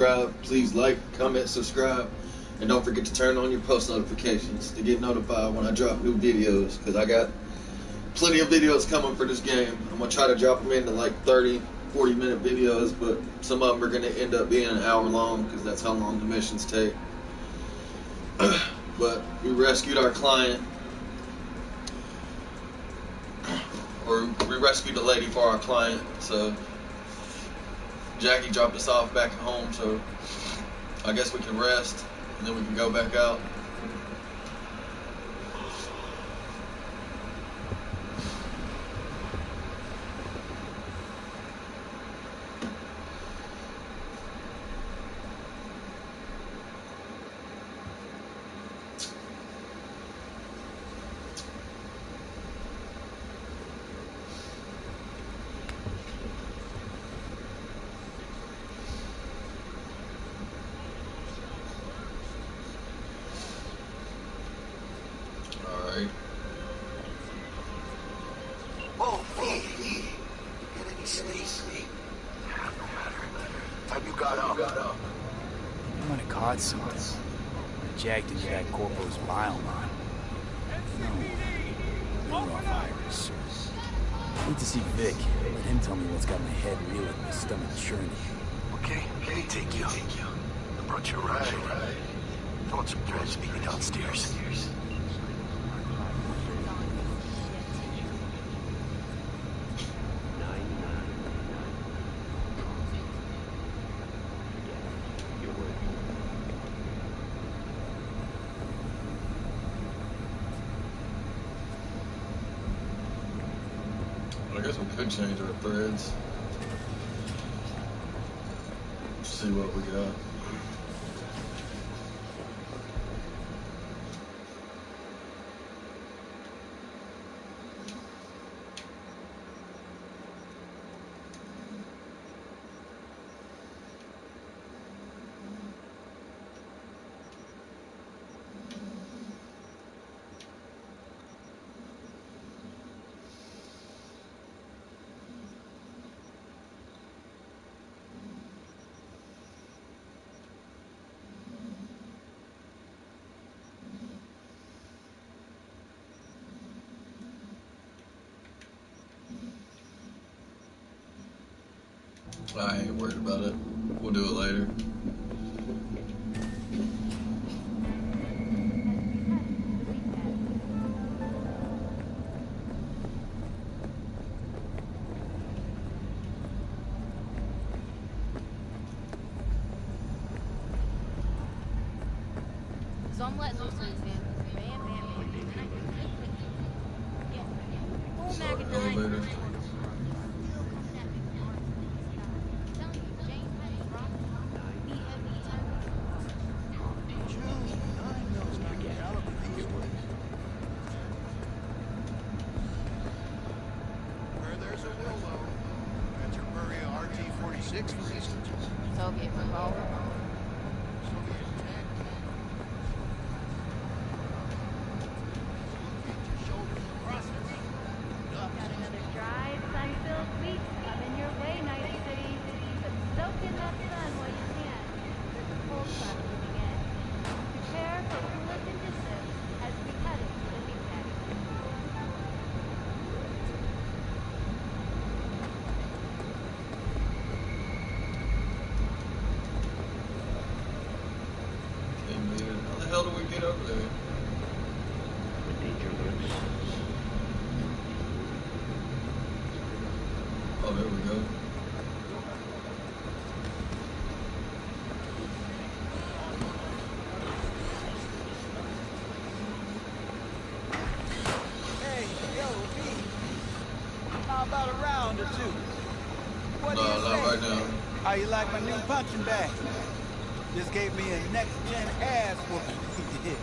Please like, comment, subscribe, and don't forget to turn on your post notifications to get notified when I drop new videos, because I got plenty of videos coming for this game. I'm going to try to drop them into like 30, 40-minute videos, but some of them are going to end up being an hour long because that's how long the missions take. But we rescued our client, or we rescued the lady for our client, so Jackie dropped us off back at home, so I guess we can rest and then we can go back out. Whoa, hey, get any sleep? No matter. Time you got up. I might have caught some. I jacked into that corporal's bile line. No virus. Need to see Vic. Let him tell me what's got my head reeling and my stomach churning. Okay, take you. I brought you a ride. I want some friends to meet me downstairs. I guess we could change our threads. See what we got. I ain't worried about it. We'll do it later. So I'm letting loose in his bam, bam, bam. Elevator. Soviet revolver. Got another dry, sun-filled week coming your way, Night City. But soak in that sun while you can. There's a cold front moving in. Prepare for cooler conditions as we head into the weekend. How the hell do we get over there? Oh, there we go. Hey, yo, V. How about a round or two? What do No, you not say? right now. How you like my new punching bag? Just gave me a next-gen ass whooping. He did.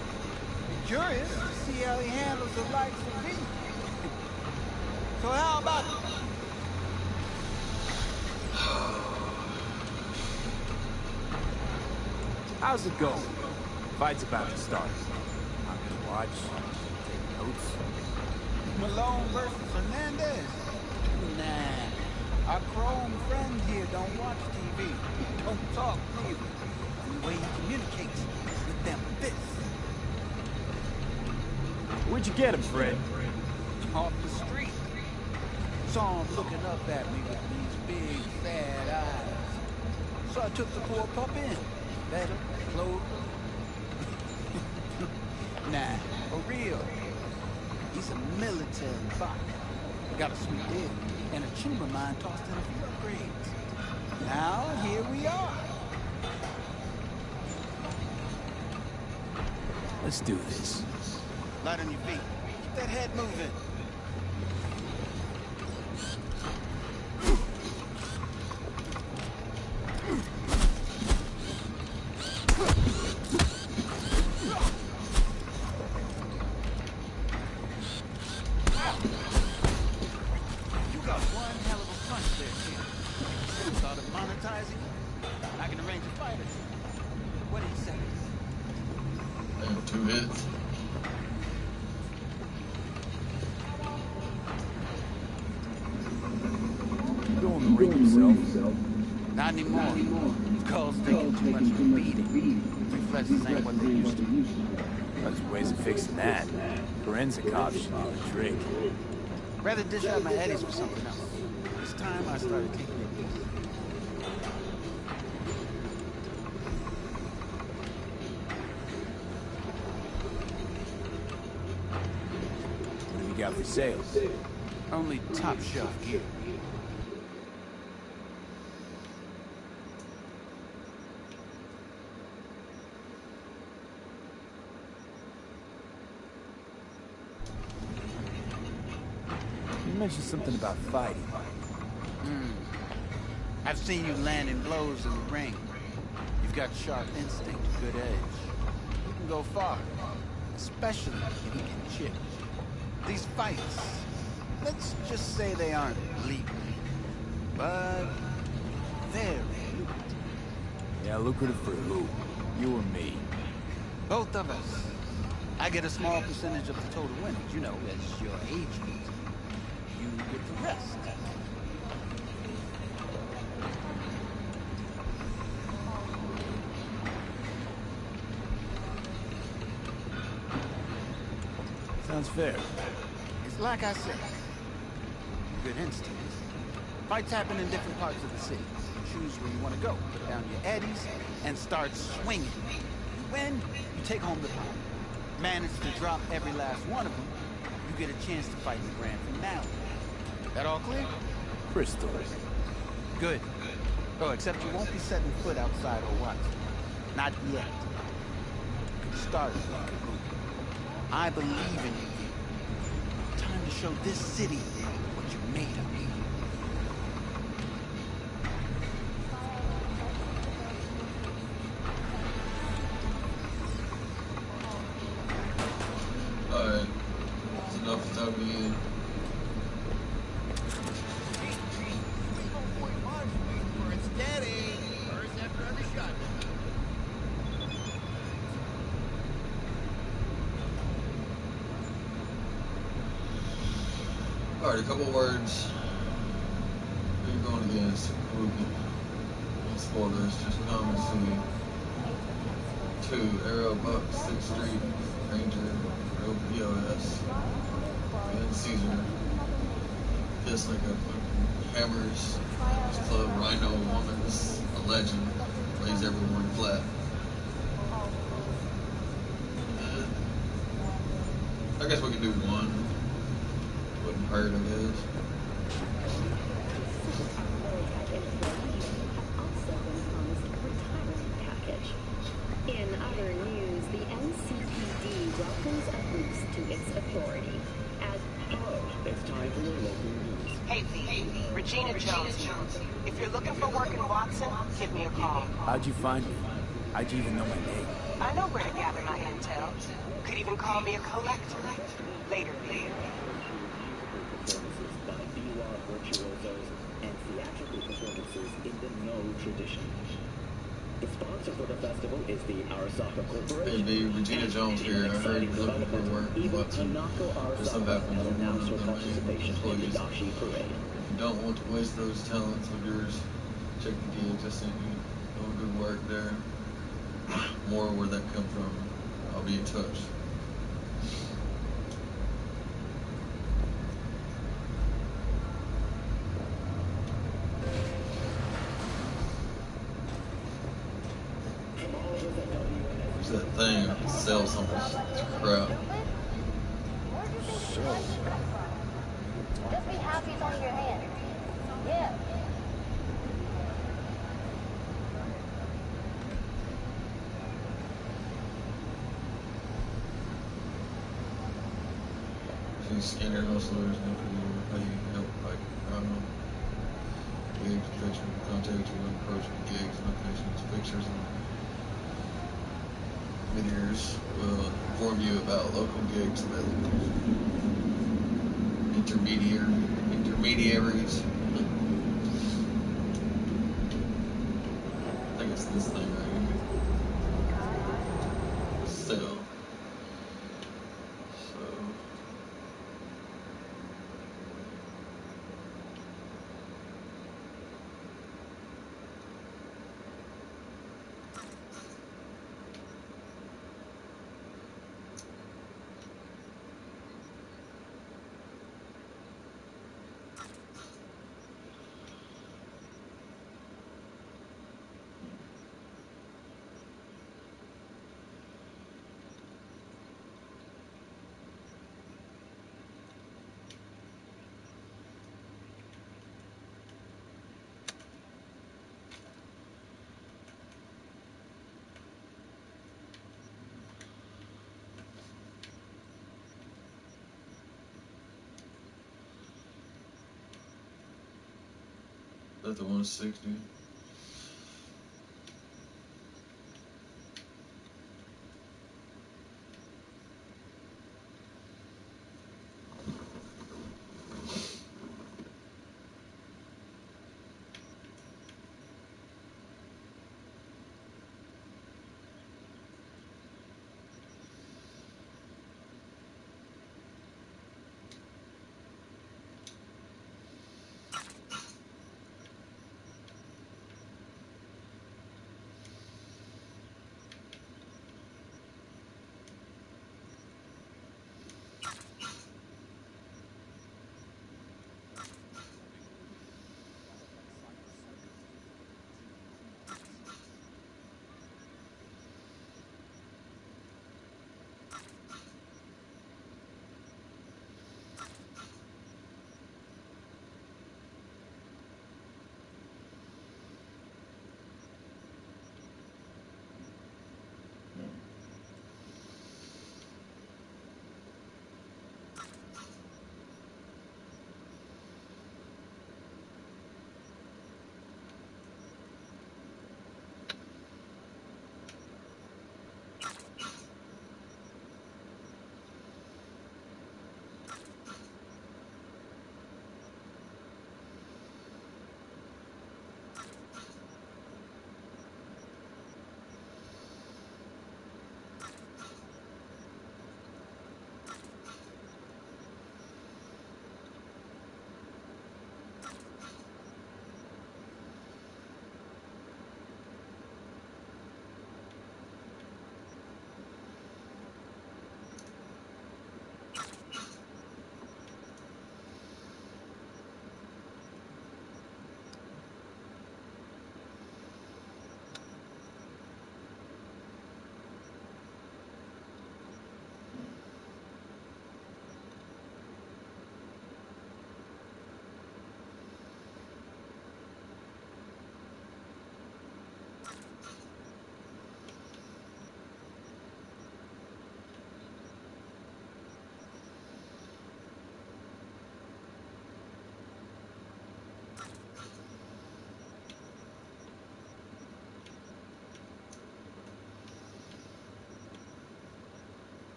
Curious to see how he handles the likes of me. So how about it? How's it going? Fight's about to start. I'm gonna watch, take notes. Malone versus Hernandez? Nah. Our chrome friend here don't watch TV. Don't talk neither. And the way he communicates is with them fists. Where'd you get him, Fred? Off the street. Saw him looking up at me with these big, sad eyes. So I took the poor pup in. Fed him, clothed him. Nah, for real. He's a military bot. Got a sweet head and a tumor mine tossed in a few upgrades. Now, here we are. Let's do this. Light on your feet. Keep that head moving. You got one hell of a punch there, kid. Thought of monetizing? I can arrange a fight or two. What do you say? I have 2 hits. Go in the ring yourself. Not anymore. Skull's taking too much of a beating. Reflexes ain't what they used to be. There's ways of fixing that. Forensic cops should do the trick. Rather dish out my eddies for something else. It's time I started taking it easy. What have you got for sale? Only top shelf gear. You mentioned something about fighting. I've seen you landing blows in the ring. You've got sharp instinct, good edge. You can go far, especially if you can chip. These fights, let's just say they aren't legal, but very lucrative. Yeah, lucrative for who? You or me? Both of us. I get a small percentage of the total winnings, you know, as your agent. You get the rest. Sounds fair. It's like I said, good instincts. Fights happen in different parts of the city. Choose where you want to go, put down your eddies, and start swinging. You win, you take home the pound. Manage to drop every last one of them, you get a chance to fight in the grand finale. That all clear? Crystal. Good. Oh, except you won't be setting foot outside or what? Not yet. You can start if you can move. I believe in you. Time to show this city what you're made of. Alright. That's enough for time being. Alright, a couple words. Who you going against? Rookie. No spoilers, just common see. 2, Arrow, Buck, 6th Street, Ranger, Real POS, and Caesar. Just like a fucking hammers, his club, Rhino, woman's a legend, lays everyone flat. I guess we can do one. Wouldn't hurt, I guess. In other news, the NCPD welcomes a boost to its authority as It's time for your local news. Hey, Regina Jones. If you're looking for work in Watson, give me a call. How'd you find me? How'd you even know my name? I know where to gather my intel. Could even call me a collector. Later, later. Performances by B-Law virtuosos and theatrical performances in the No tradition. The sponsor for the festival is the Arasaka Corporation. Hey, Regina Jones here. I heard you're looking for work. Even What to? Hanako Just so Arasaka happens has I'm one announced her of my participation in the employees. Dashi Parade. don't want to waste those talents of yours, check the gigs I sent you. Doing good work there. More where that come from. I'll be in touch. Where's that thing? I can sell some of this crap. Just be happy it's on your hand. Yeah. These scanner hustlers and for you pay help, like, I don't know, gigs, picture, contact you, approach me, gigs, locations, pictures, and videos will inform you about local gigs available. Intermediaries. I think it's this thing right here. Sell. That's the 160.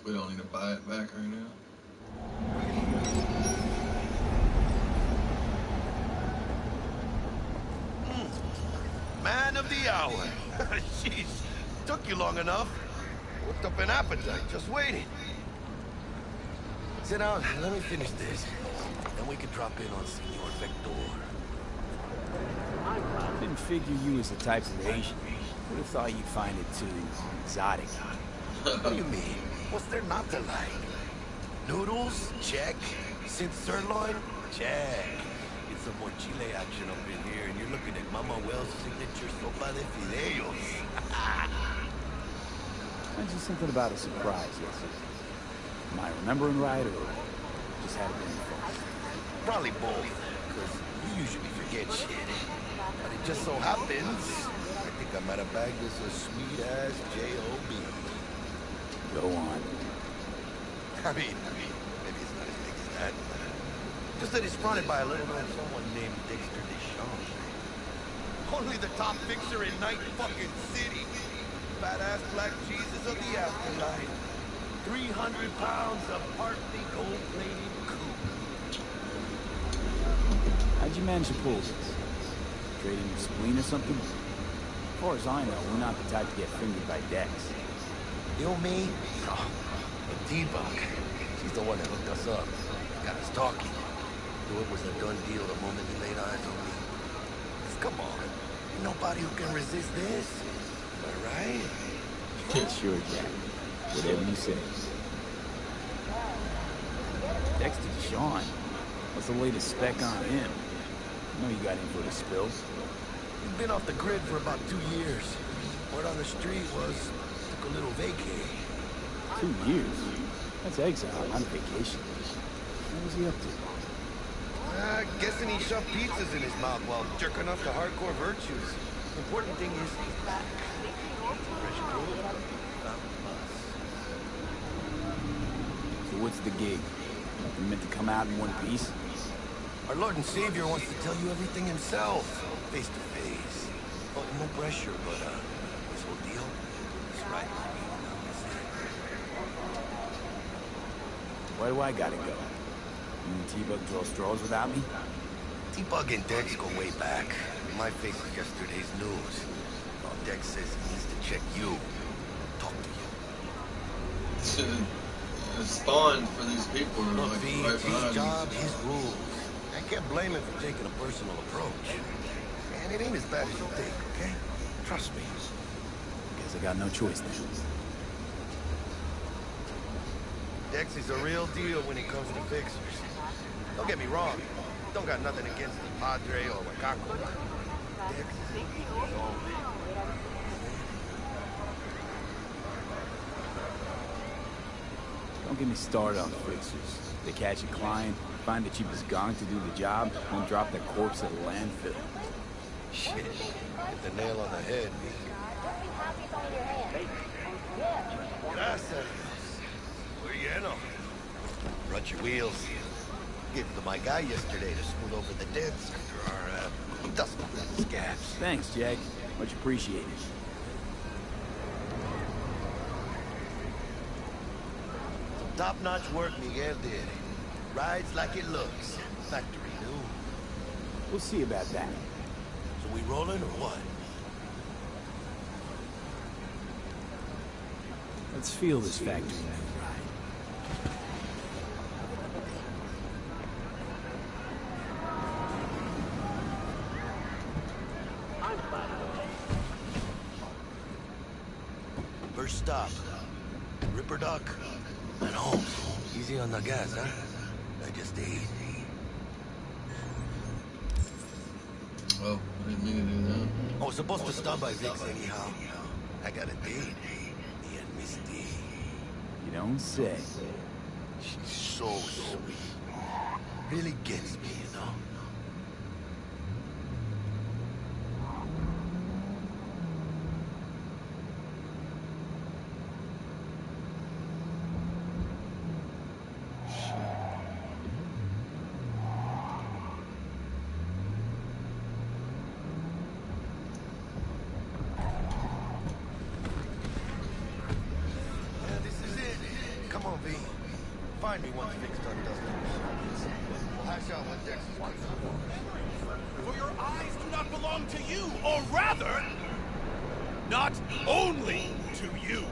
We don't need to buy it back right now. Man, of the hour. Jeez, took you long enough. Whipped up an appetite, just waiting. Sit down, let me finish this. Then we can drop in on Senor Vector. I didn't figure you was the type of Asian. Would have thought you'd find it too exotic. What do you mean? What's there not to like? Noodles? Check. Since sirloin? Check. Get some more chile action up in here, and you're looking at Mama Wells' signature sopa de fideos. Mentioned something about a surprise yesterday. Am I remembering right, or just had a brain fart? Probably both, because you usually forget shit. But it just so happens, I think I might have bagged this a sweet-ass J.O.B. Go on. I mean, maybe it's not as big as that. Just that it's fronted by a little-known someone named Dexter Deshawn. Only the top fixer in Night fucking City. Badass black Jesus of the afterlife. 300 pounds of partly gold-plated coupe. How'd you manage to pull this? Trading your spleen or something? As far as I know, we're not the type to get fingered by Dex. You, me? Oh, and T-Bug. She's the one that hooked us up. Got us talking. Knew it was a done deal the moment he laid eyes on me. 'Cause come on, ain't nobody who can resist this. Am I right? Sure, Jack. Whatever you say. Dexter Deshawn. What's the latest spec on him? I know you got info to spill. He's been off the grid for about 2 years. Word on the street was, took a little vacay. 2 years? That's exile, not a vacation. What was he up to? Guessing he shoved pizzas in his mouth while jerking off to hardcore virtues. Important thing is he's back. Fresh proof. Found us. So what's the gig? You meant to come out in one piece? Our Lord and Savior wants to tell you everything himself, face to face. Oh, no pressure, but this whole deal is right. Why do I gotta go? You and T-Bug draw straws without me? T-Bug and Dex go way back. My face is yesterday's news. Well, Dex says he needs to check you. Talk to you. Spawned for these people. Look, Like, V, right it's behind his you. job, his rules. I can't blame him for taking a personal approach. And it ain't as bad as you think, okay? Trust me. Guess I got no choice then. Dex is a real deal when it comes to fixers. Don't get me wrong. Don't got nothing against the Padre or Wakako. Dex is all man. Don't get me started on fixers. They catch a client, find the cheapest gong to do the job, and drop that corpse at a landfill. Shit. Hit the nail on the head, V. Gracias. Muy lleno. Brought your wheels. Gave them to my guy yesterday to smooth over the dents after our dust scabs. Thanks, Jack. Much appreciated. Top-notch work Miguel did. Rides like it looks. Factory new. We'll see about that. So we rolling or what? Let's feel this factory new ride. First stop. Ripper Duck. And home. Easy on the gas, huh? I just ate. Well, I didn't mean to do that. I was supposed to stop by Vic's anyhow. I got a date. Me and Misty. You don't say. She's so sweet. Really gets me, you know? Find me once Vic's done dusting her. We'll hash out what Dex is good for. For your eyes do not belong to you, or rather, not only to you.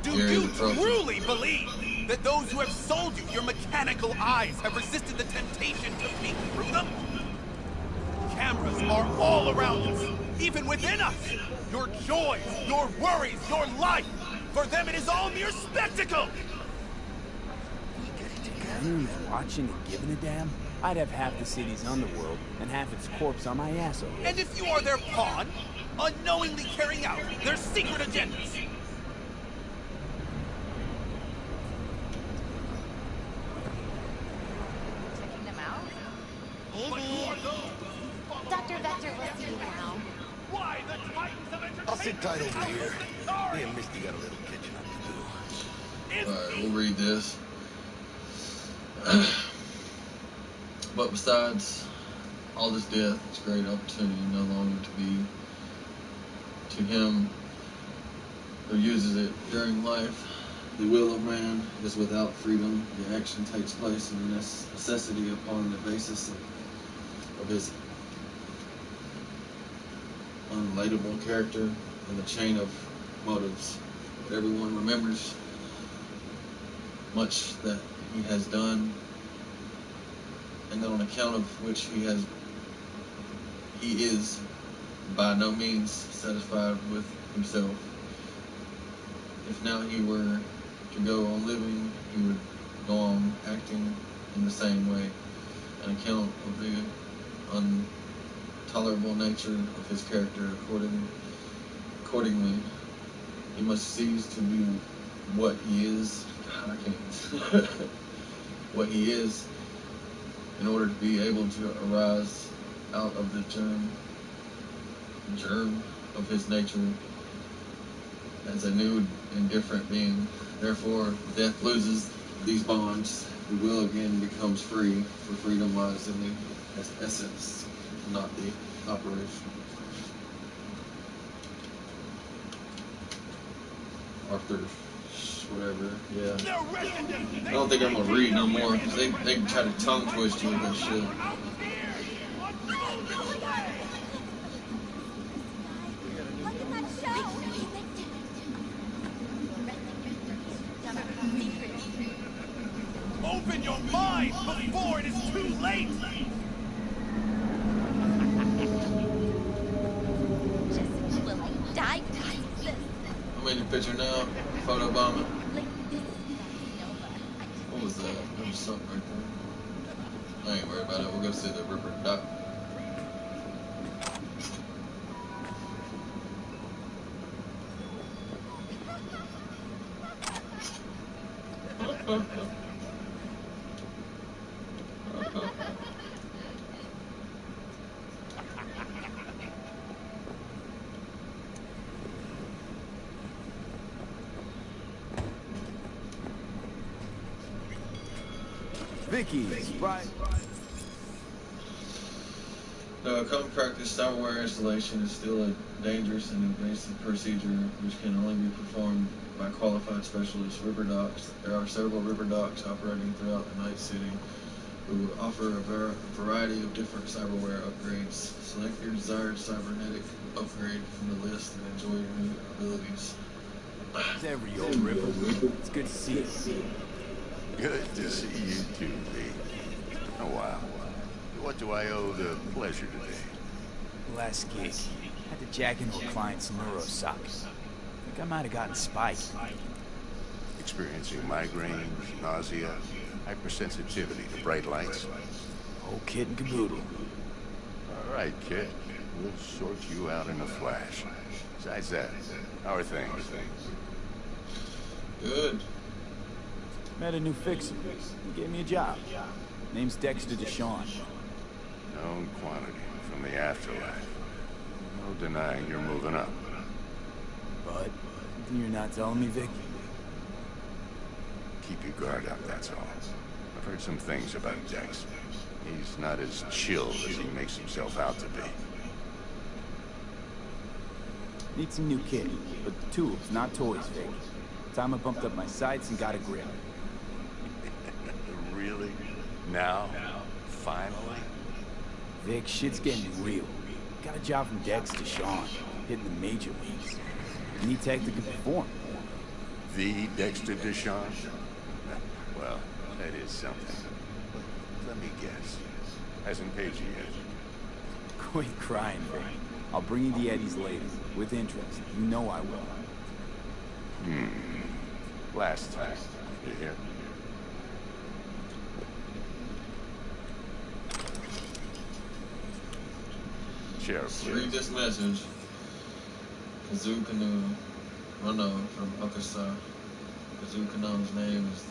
Do Here you is the trophy. truly believe that those who have sold you your mechanical eyes have resisted the temptation to peek through them? Cameras are all around us, even within us. Your joys, your worries, your life. For them, it is all mere spectacle. Anyone who's watching and giving a damn, I'd have half the city's underworld and half its corpse on my asshole. And if you are their pawn, unknowingly carrying out their secret agendas. Checking them out? Maybe. Dr. Vector will see you now. Why the Titans of Entertainment? I'll sit tight over here. Me and Misty got a little catching up to do. Alright, we'll read this. But besides all this death, it's a great opportunity no longer to be to him who uses it during life. The will of man is without freedom. The action takes place in necessity upon the basis of his unrelatable character and the chain of motives. But everyone remembers much that he has done, and on account of which he is by no means satisfied with himself. If now he were to go on living, he would go on acting in the same way, on account of the intolerable nature of his character. Accordingly, he must cease to be what he is. God, I can't. What he is, in order to be able to arise out of the germ of his nature as a new and different being. Therefore, death loses these bonds. The will again becomes free, for freedom lies in the essence, not the operation. Arthur, whatever, yeah. I don't think I'm gonna read no more, because they try to tongue twist you with that shit. Open your mind before it is too late! Just will I die because of this? I'm in your picture now. Photo bombing. Like this Nova. What was that? There was something right there. I ain't worried about it. We'll go see the Ripper Doc. Vicky, right? Common practice cyberware installation is still a dangerous and invasive procedure which can only be performed by qualified specialists. River Docs. There are several River Docs operating throughout the Night City who offer a variety of different cyberware upgrades. Select your desired cybernetic upgrade from the list and enjoy your new abilities. It's every old Ripper. It's good to see you. Good to see you too, V. Oh, wow. What do I owe the pleasure today? Last gig. Had to jack into a client's neurosock. Think I might have gotten spiked. Experiencing migraines, nausea, hypersensitivity to bright lights. Whole kit and caboodle. All right, kid. We'll sort you out in a flash. Besides that, how are things? Good. Met a new fixer. He gave me a job. Name's Dexter Deshawn. Known quantity from the afterlife. No denying you're moving up. But something you're not telling me, Vic? Keep your guard up, that's all. I've heard some things about Dex. He's not as chill as he makes himself out to be. Need some new kit, but tools, not toys, Vic. Time I bumped up my sights and got a grip. Really? Now? Finally? Vic, shit's getting real. Got a job from Dex to Sean, hitting the major leagues. Need tech that can perform. The Dexter Deshawn? Well, that is something. But let me guess. Hasn't paid you yet. Quit crying, Vic. I'll bring you the Eddies later, with interest. You know I will. Last time. You hear? Sheriff, Read please. this message. Kazoo Canoe. Oh no, from Arkansas. Kazoo Canoe's name is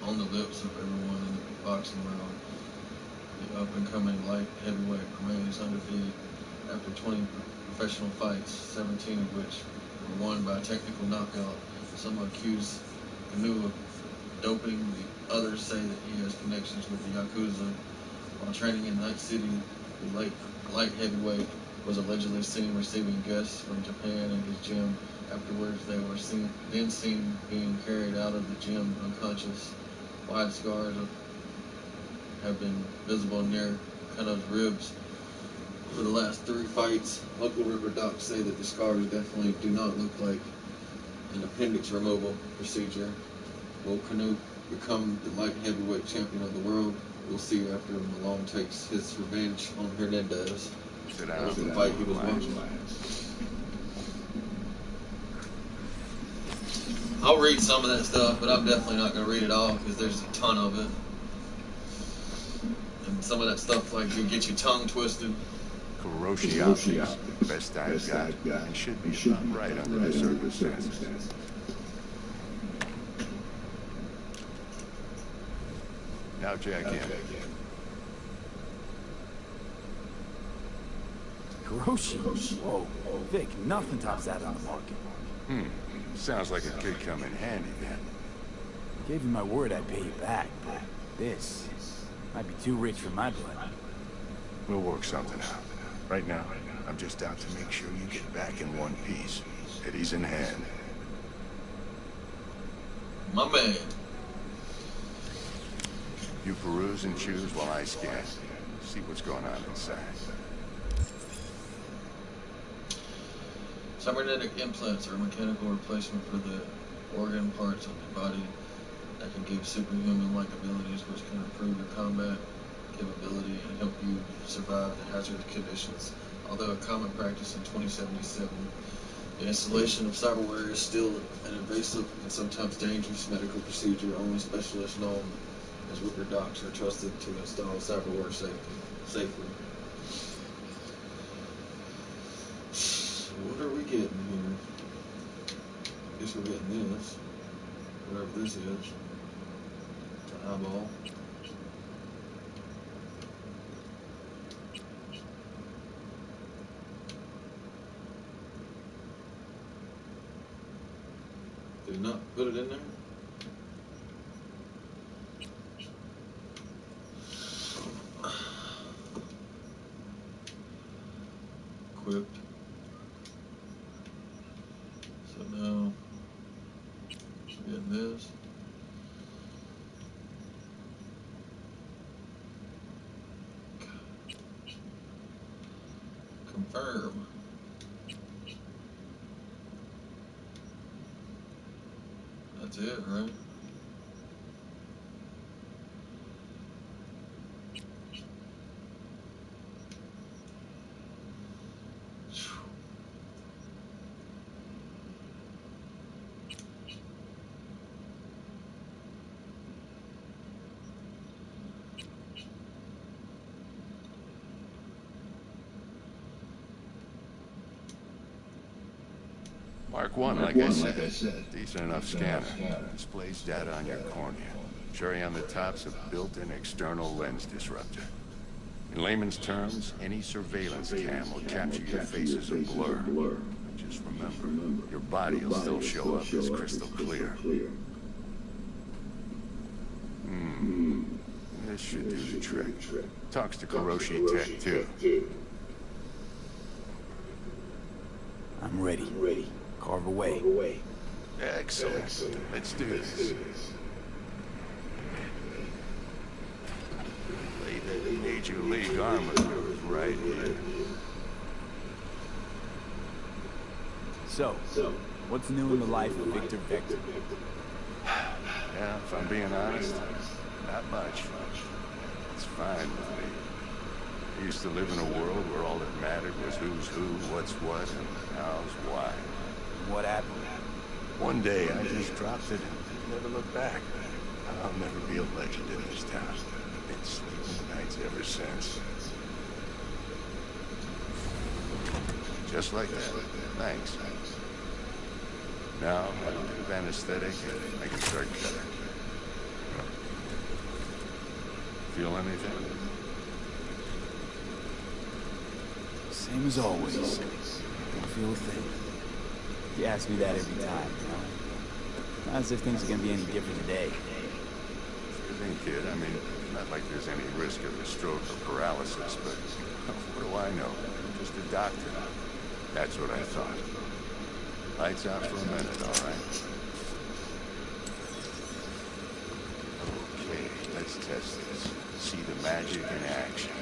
on the lips of everyone in the boxing world. The up-and-coming light heavyweight remains undefeated after 20 professional fights, 17 of which were won by technical knockout. Some accuse Canoe of doping. The others say that he has connections with the Yakuza. While training in Night City, the light heavyweight was allegedly seen receiving guests from Japan in his gym. Afterwards, they were seen being carried out of the gym unconscious. Wide scars have been visible near Canoe's ribs for the last 3 fights. Local river docs say that the scars definitely do not look like an appendix removal procedure. Will Canoe become the light heavyweight champion of the world? We'll see after Malone takes his revenge on Hernandez. Sit That down. was the fight he was watching. I'll read some of that stuff, but I'm definitely not going to read it all because there's a ton of it. And some of that stuff like can get your tongue twisted. Kuroshi Optics, best I've got, and should be about right under the circumstances. Now jack in. Kuroshi? Whoa. Vic, nothing tops that on the market. Sounds like it could come in handy then. Gave you my word I'd pay you back, but this might be too rich for my blood. We'll work something out. Right now, I'm just out to make sure you get back in one piece. Eddie's in hand. My man. You peruse and choose while I scan. See what's going on inside. Cybernetic implants are a mechanical replacement for the organ parts of the body that can give superhuman-like abilities which can improve your combat capability and help you survive the hazardous conditions. Although a common practice in 2077, the installation of cyberware is still an invasive and sometimes dangerous medical procedure. Only specialists known as Whipper docs are trusted to install cyberware safely. What are we getting here? Guess we're getting this. Whatever this is. It's an eyeball. Did not put it in there? Equipped. So now we're getting this. Confirm. That's it, right? Mark 1, like I said. Decent enough scanner. Displays data on your cornea. Cherry on the top's a built-in external lens disruptor. In layman's terms, any surveillance cam will capture your face as a blur. Just remember, your body will still show up as crystal clear. This should do the trick. Talks to Kuroshi Tech, too. I'm ready. Carve away. Excellent. Let's do this. Lay that Major League armor right here. So, what's new in the life of Victor Vector? Yeah, if I'm being honest, not much. It's fine with me. I used to live in a world where all that mattered was who's who, what's what, and how's why. What happened? One day, I just dropped it and never looked back. I'll never be a legend in this town. Been sleeping nights ever since. Just like that. Thanks. Now, a bit of anesthetic, and I can start cutting. Feel anything? Same as always. Don't feel a thing. You ask me that every time, you know? Not as if things are gonna be any different today. Sure thing, kid. I mean, not like there's any risk of a stroke or paralysis, but what do I know? I'm just a doctor. That's what I thought. Lights out for a minute, all right? Okay, let's test this. See the magic in action.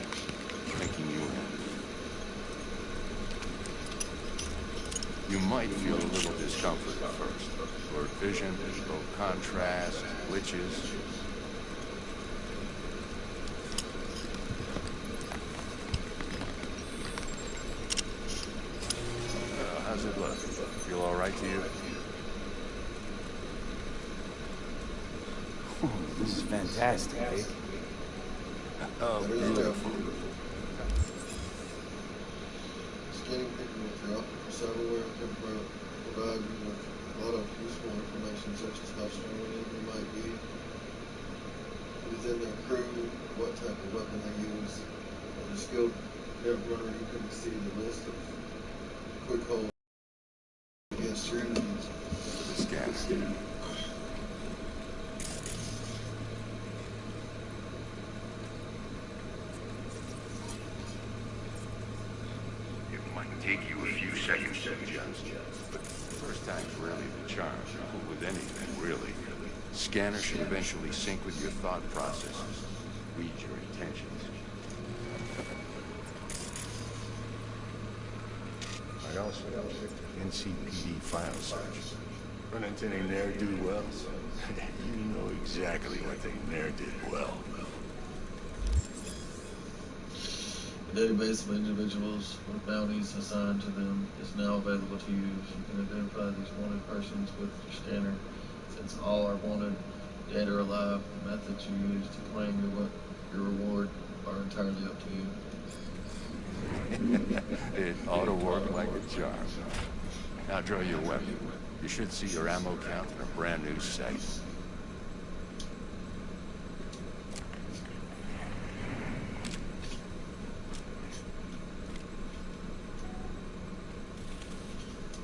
Drinking you in. You might feel a little discomfort at first. Blurred vision, low contrast, glitches. How's it look? Feel all right to you? Oh, this is fantastic, Vic. Oh, beautiful. Scanning people throughout cyberware can provide you with a lot of useful information, such as how strong an enemy might be, within their crew, what type of weapon they use. As a skilled netrunner, you can see the list of quick hold against your enemies. The scanner. Take you a few seconds to adjust. But first time's rarely the charm. With anything, really. Scanner should eventually sync with your thought processes. Read your intentions. I also NCPD file search. Run into any ne'er-do-wells? You know exactly what they ne'er did well. A database of individuals with bounties assigned to them is now available to use. You can identify these wanted persons with your scanner. Since all are wanted, dead or alive, the methods you use to claim your reward are entirely up to you. It ought to work like a charm. Now draw your weapon. You should see your ammo count in a brand new sight.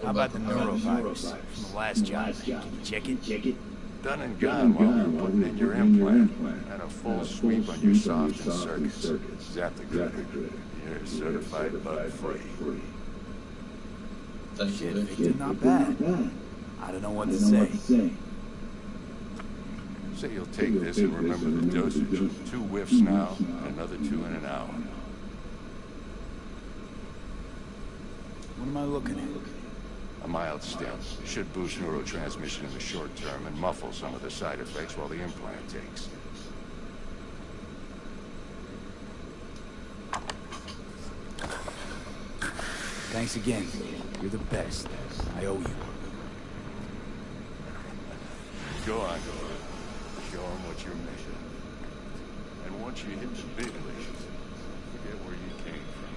How about the neurovirus from the last job? Can you check it? Done and gone while we were putting in your implant. And a full sweep on your soft and circuits. Zap the critter. You're certified bug-free. Thank you, Vic. Victor, not bad. I don't know what to say. Say you'll take this and remember the dosage. 2 whiffs now, and another 2 in an hour. What am I looking at? A mild stim should boost neurotransmission in the short term and muffle some of the side effects while the implant takes. Thanks again. You're the best. I owe you. Go on. Show them what you're made of. And once you hit the big leagues, forget where you came from.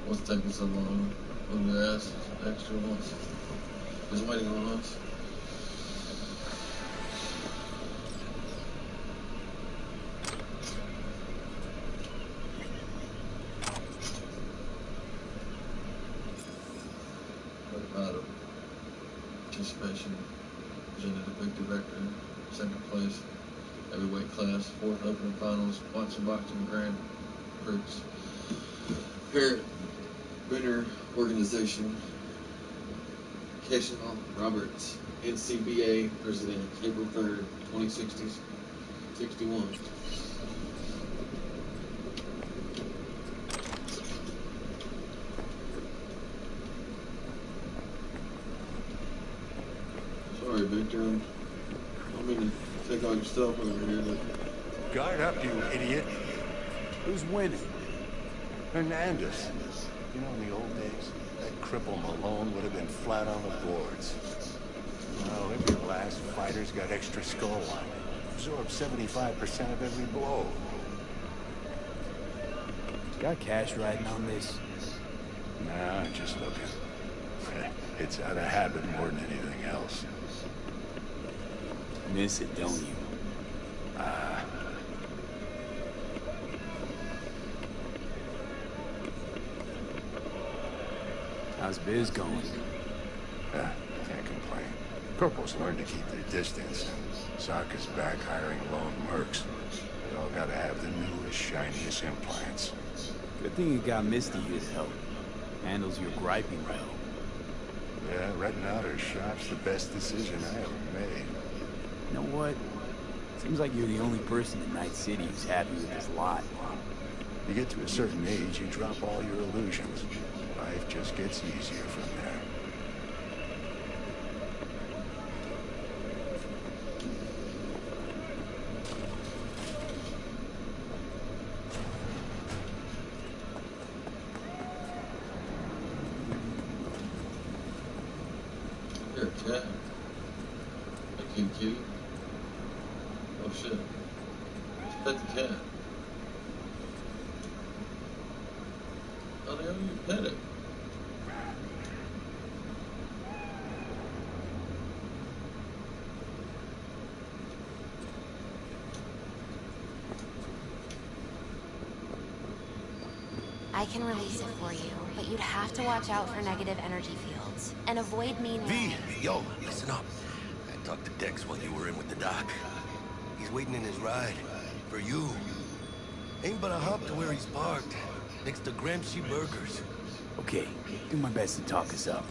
What's taking so long? Move your ass extra once. Just waiting on us. Participation presented to Victor Vector, second place, heavyweight class, 4th opening finals, boxing Grand Prix. Parent winner organization, Keishawn Roberts, NCBA President, April 3rd, 2061. Sorry, Victor. I don't mean to take all your stuff over here, but... Guard up, you idiot. Who's winning? Hernandez. You know, in the old days, that cripple Malone would have been flat on the boards. Now, every last fighter's got extra skull lining. Absorbs 75% of every blow. Got cash riding on this? Nah, just looking. It's out of habit more than anything else. Miss it, don't you? How's biz going? Can't complain. Corporals learn to keep their distance. Sokka's back hiring lone mercs. They all gotta have the newest, shiniest implants. Good thing you got Misty here to help. Handles your griping well. Yeah, renting out her shop's the best decision I ever made. You know what? Seems like you're the only person in Night City who's happy with this lot. You get to a certain age, you drop all your illusions. Life just gets easier from there. Here, cat. Thank you, kitty. Oh shit. Let's pet the cat. How the hell do you pet it? I can release it for you, but you'd have to watch out for negative energy fields and avoid mean. V, yo, listen up. I talked to Dex while you were in with the doc. He's waiting in his ride for you. Ain't but a hop to where he's parked, next to Gramsci Burgers. Okay, do my best to talk us up.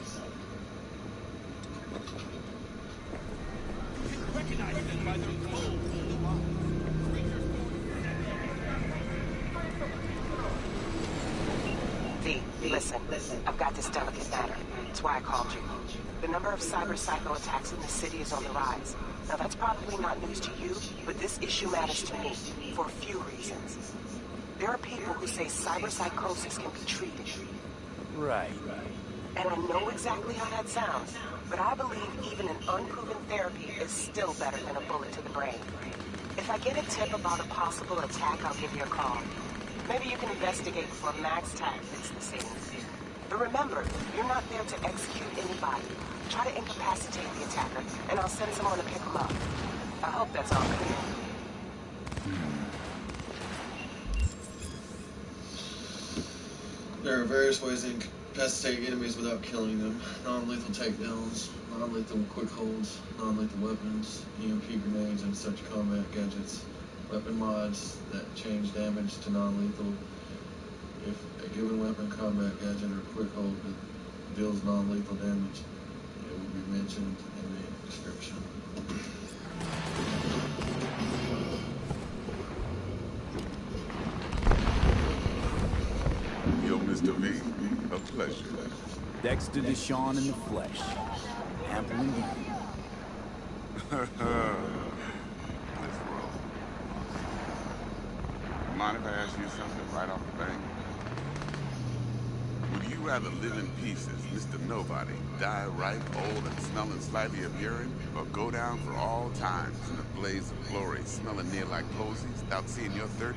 Recognize them by their clothes. V, listen. I've got this delicate matter. That's why I called you. The number of cyber-psycho attacks in the city is on the rise. Now, that's probably not news to you, but this issue matters to me for a few reasons. There are people who say cyberpsychosis can be treated. Right. And I know exactly how that sounds, but I believe even an unproven therapy is still better than a bullet to the brain. If I get a tip about a possible attack, I'll give you a call. Maybe you can investigate before Max Tack hits the scene. But remember, you're not there to execute anybody. Try to incapacitate the attacker, and I'll send someone to pick him up. I hope that's all clear. There are various ways to incapacitate enemies without killing them. Non-lethal takedowns, non-lethal quick holds, non-lethal weapons, EMP grenades, and such combat gadgets. Weapon mods that change damage to non-lethal. If a given weapon, combat gadget, or quick hold deals non-lethal damage, it will be mentioned in the description. Yo, Mr. V, a pleasure. Dexter Deshawn in the flesh. Ample indeed. Let's roll. Mind if I ask you something right off the bat? Would you rather live in peace as Mr. Nobody, die ripe, old, and smelling slightly of urine, or go down for all times in a blaze of glory, smelling near like posies, without seeing your 30th?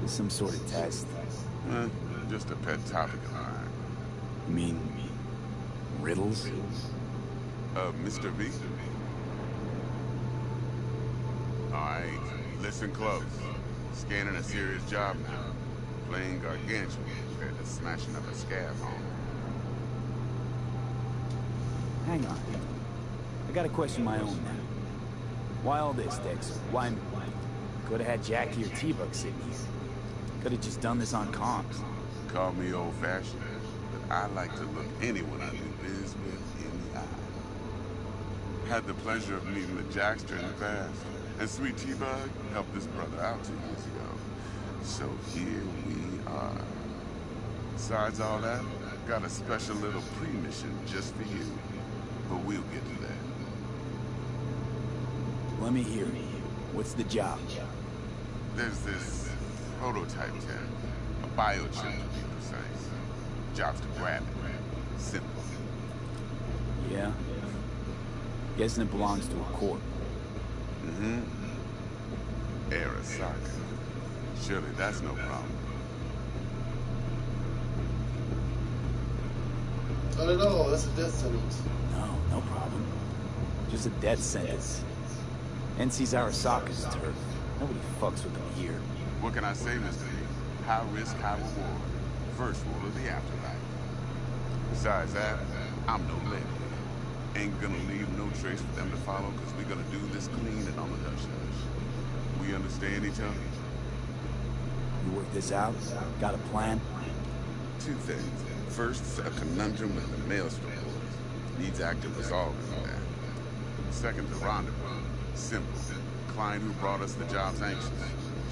Some sort of test. Just a pet topic of mine. You mean riddles? Mr. V? Alright, listen close. Scanning a serious job now. Playing gargantuan compared to smashing up a scav home. Hang on. I got a question of my own now. Why all this, Dex? Why me? Could have had Jackie or T-Bug sitting here. Could have just done this on comms. Call me old-fashioned, but I like to look anyone I do biz with in the eye. Had the pleasure of meeting the Jackster in the past, and Sweet T-Bug helped this brother out 2 years ago. So here we are. Besides all that, got a special little pre-mission just for you. But we'll get to that. Let me hear it. What's the job? There's this prototype tech, a biochip to be precise. Job's to grab it. Simple. Yeah? Guessing it belongs to a corp. Mm-hmm. Arasaka. Surely that's no problem. Not at all. That's a death sentence. No problem. Just a death sentence. NC's Arasaka's turf. Nobody fucks with them here. What can I say, Mr. B? High risk, high reward. First rule of the afterlife. Besides that, I'm no lady. Ain't gonna leave no trace for them to follow, because we're gonna do this clean and on the hush-hush. We understand each other? You work this out? Got a plan? 2 things. First, a conundrum with the Maelstrom boys. Needs active resolving on that. Second, the rendezvous. Simple. Client who brought us the job's anxious.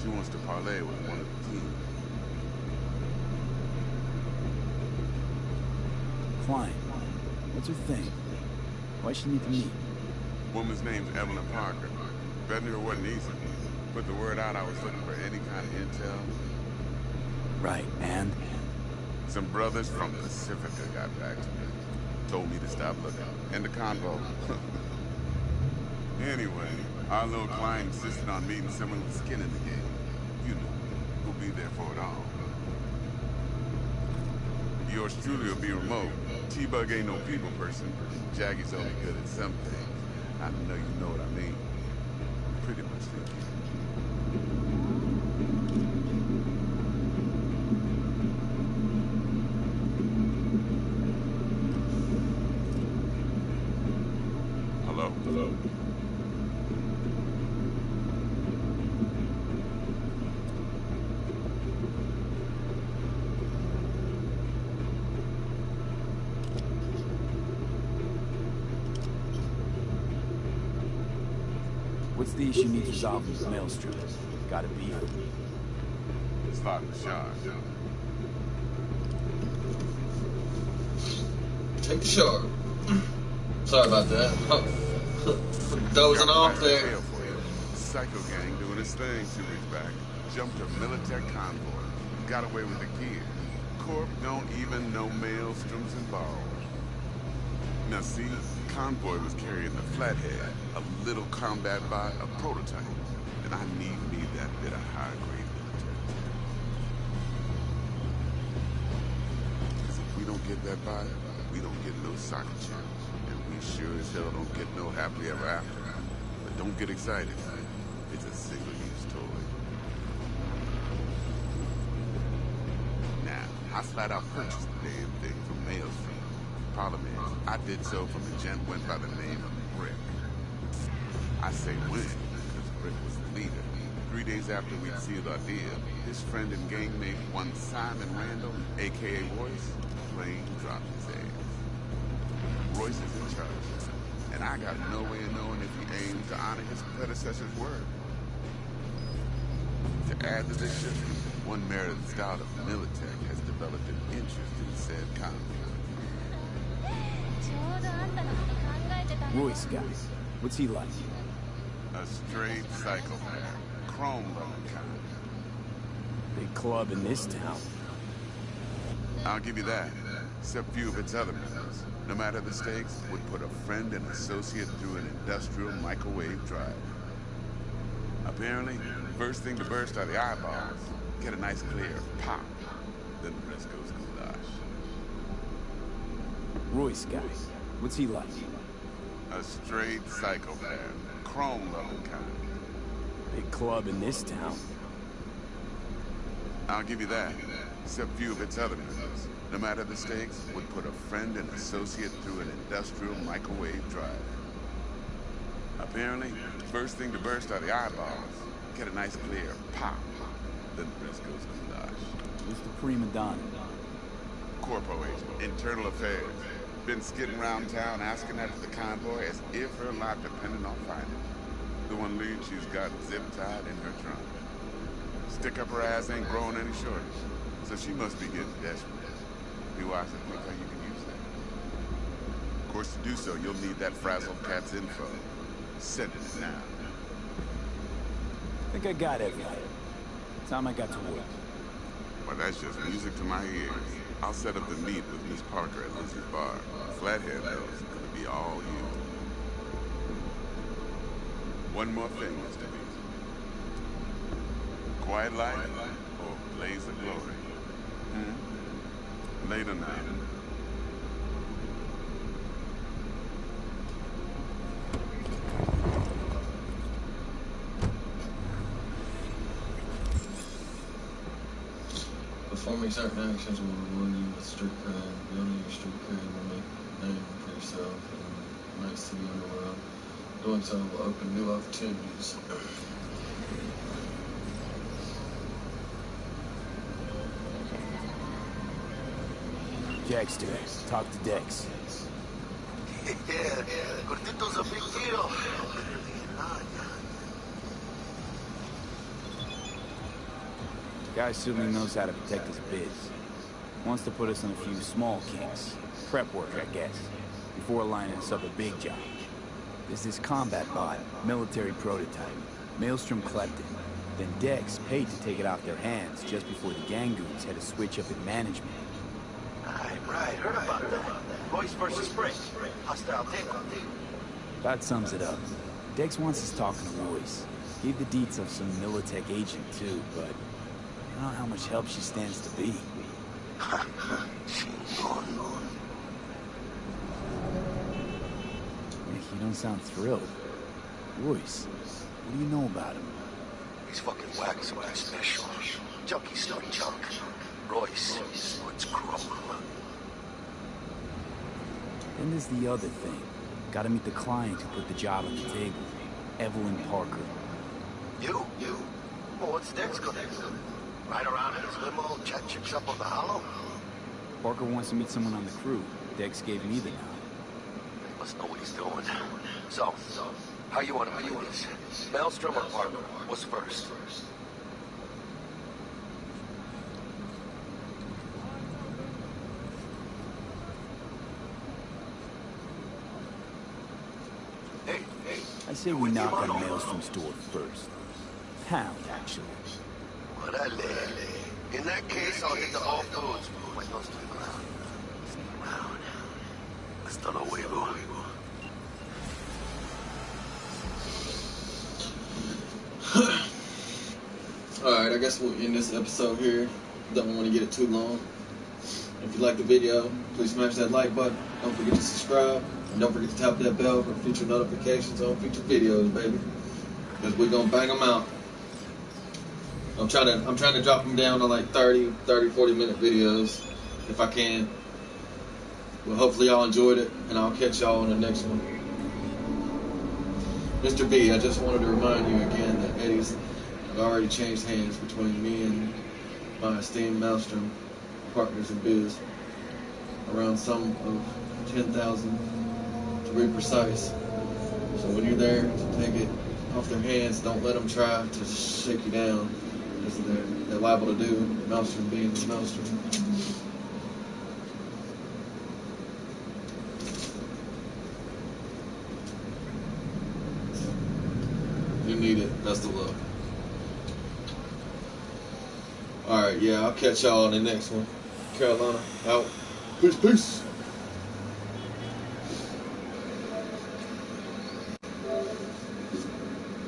She wants to parlay with one of the team. Client. What's her thing? Why she need to meet? Woman's name's Evelyn Parker. Bet knew it wasn't easy. Put the word out I was looking for any kind of intel. Right, and? Some brothers from Pacifica got back to me. Told me to stop looking. End the convo. Anyway, our little client insisted on meeting someone with skin in the game. You know, who'll be there for it all. Yours truly will be remote. T-Bug ain't no people person. Jackie's only good at some things. I know you know what I mean. Pretty much think you. Hello? What's the issue needs resolving with Maelstrom? Gotta be. Slot in the shard. Take the shard. Sorry about that. Dozing off there. Psycho gang doing his thing 2 weeks back. Jumped a Militech convoy. Got away with the gear. Corp don't even know Maelstrom's involved. Now see, convoy was carrying the Flathead, a little combat buy, a prototype. And I need me that bit of high-grade military. Because if we don't get that buy, we don't get no soccer chip. And we sure as hell don't get no happily ever after. But don't get excited. It's a single-use toy. Now, I flat out purchased the damn thing from Maelstrom. Problem is, I did so from a gent went by the name of Brick. I say when, because Brick was the leader. 3 days after we'd sealed our deal, his friend and gangmate, one Simon Randall, a.k.a. Royce, plain dropped his ass. Royce is in charge, and I got no way of knowing if he aims to honor his predecessor's word. To add to this shit, one merited scout of Militech has developed an interest in said conflict. Royce guy. What's he like? A straight psychopath. Chrome-loving kind. Big club in this town. I'll give you that. Except few of its other members. No matter the stakes, would put a friend and associate through an industrial microwave drive. Apparently, first thing to burst are the eyeballs. Get a nice clear pop. Then the rest goes goulash. Royce guy. What's he like? A straight psychopath. Chrome-loving kind. Big club in this town. I'll give you that. Except few of its other members. No matter the stakes, would put a friend and associate through an industrial microwave drive. Apparently, first thing to burst are the eyeballs. Get a nice clear pop. Then the rest goes goulash. Who's the prima donna? Corpo agent, internal affairs. Been skidding around town asking after the convoy as if her life depended on finding it. The one lead she's got zip-tied in her trunk. Stick up her ass ain't growing any shorter, so she must be getting desperate. Be wise to think how you can use that. Of course, to do so, you'll need that frazzled cat's info. Send it now. I think I got everything. Time I got to work. Well, that's just music to my ears. I'll set up the meet with Miss Parker at Lizzie's bar. Flathead, though, is gonna be all you. One more thing, Mr. B. Quiet life or blaze of glory? Later now. Performing certain actions will reward you with street cred. Building your street cred will make a name for yourself in the night city underworld. Doing so will open new opportunities. Dexter, talk to Dex. Yeah, Gordito's a big deal. The guy certainly knows how to protect his biz. Wants to put us on a few small kinks. Prep work, I guess. Before lining us up a big job. There's this combat bot, military prototype. Maelstrom clept it. Then Dex paid to take it off their hands just before the gang goons had to switch up in management. Right, heard about that. Royce versus Brick. Hostile takeoff. That sums it up. Dex wants us talking to Royce. Gave the deets of some Militech agent too, but I don't know how much help she stands to be. You don't sound thrilled. Royce, what do you know about him? He's fucking whack, something special. Junkie stuff junk. Royce, what's cruel. Then there's the other thing. Gotta meet the client who put the job on the table. Evelyn Parker. You? Well, what's Dex gonna do? Ride around in his limo, chat chicks up on the hollow? Parker wants to meet someone on the crew. Dex gave me the nod. He must know what he's doing. So, how you want to do this? Maelstrom or Parker? What's first? I say we knock on Maelstrom's door first. Pound, actually. In that case, I'll hit the all foods. My nose to the ground. Sneak around. Hasta luego. Alright, I guess we'll end this episode here. Don't want to get it too long. If you like the video, please smash that like button. Don't forget to subscribe. And don't forget to tap that bell for future notifications on future videos, baby. Because we're going to bang them out. I'm trying to drop them down to like 30, 40 minute videos if I can. Well, hopefully y'all enjoyed it, and I'll catch y'all on the next one. Mr. B, I just wanted to remind you again that Eddie's have already changed hands between me and my esteemed Maelstrom partners in biz. Around some of 10,000 to be precise. So when you're there to take it off their hands, don't let them try to shake you down. Because they're liable to do, Maelstrom being the Maelstrom. You need it. Best of luck. Alright, yeah, I'll catch y'all on the next one. Carolina, out. Peace, peace.